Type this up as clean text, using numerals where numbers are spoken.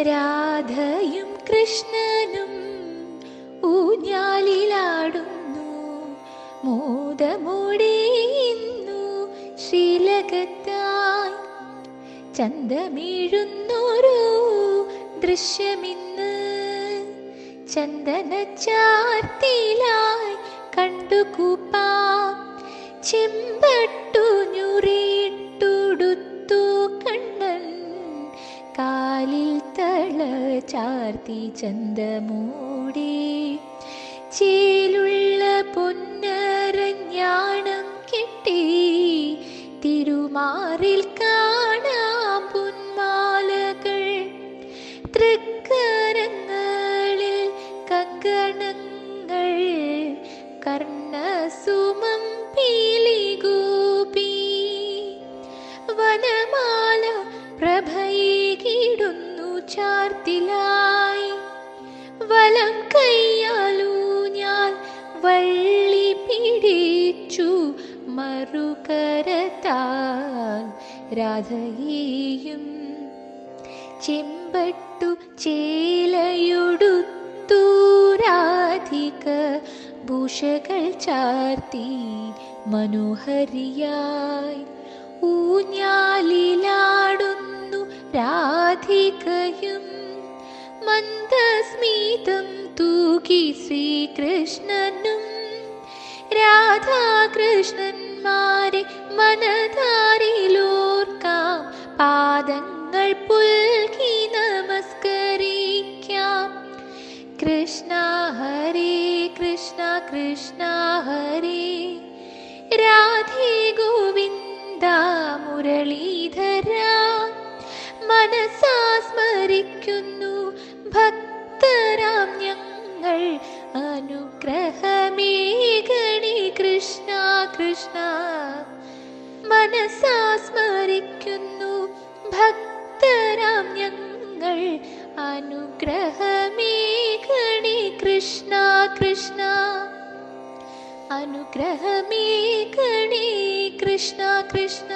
രാധയും കൃഷ്ണനും ഊഞ്ഞാലിലാടുന്നു, മോദമോടെ ഇന്നു ശ്രീലകത്തായി. ചന്തമീഴുന്നൊരു ദൃശ്യമിന്ന് ചന്ദനച്ചാർത്തിലായി കണ്ടുകൂപ്പാം. ചെമ്പട്ടു ഞുറിട്ടുടുത്തു കണ്ണൻ, കാലിൽ തള ചാർത്തി ചന്തമൂടി. ചേലുള്ള പൊന്നരഞ്ഞാണം കെട്ടി, തിരുമാറിൽ കാണാം പൊന്മാലകൾ. തൃക്കരങ്ങളിൽ കങ്കണങ്ങൾ, കർണസുമം പീലിഗോപി. വനമാല പ്രഭയേകിടുന്നു ചാർത്തിലായി, വലം കയ്യാലൂഞ്ഞാൽ വള്ളി പിടിച്ചു മറുകരത്താൽ രാധയെയും. ചെമ്പട്ടു ചേലയൊടുത്തു രാധിക, ഭൂഷകൾ ചാർത്തി മനോഹരിയായി. ഊഞ്ഞാലിലാടുന്നു രാധികയും, മന്ദസ്മിതം തൂകി ശ്രീകൃഷ്ണനും. രാധാകൃഷ്ണന്മാരെ മനതാരിലോർക്കാം, പാദങ്ങൾ പുൽകി നമസ്കരിക്കാം. കൃഷ്ണ ഹരേ കൃഷ്ണ കൃഷ്ണ ഹരേ, രാധേ ഗോവിന്ദ മുരളീധര. മനസാ സ്മരിക്കുന്നു ഭക്തരാം ഞങ്ങൾ, അനുഗ്രഹമേകണേ കൃഷ്ണ കൃഷ്ണ. മനസാ സ്മരിക്കുന്നു ഭക്തരാം ഞങ്ങൾ, അനുഗ്രഹമേകണേ കൃഷ്ണ കൃഷ്ണ. അനുഗ്രഹമേകണേ കൃഷ്ണ കൃഷ്ണ.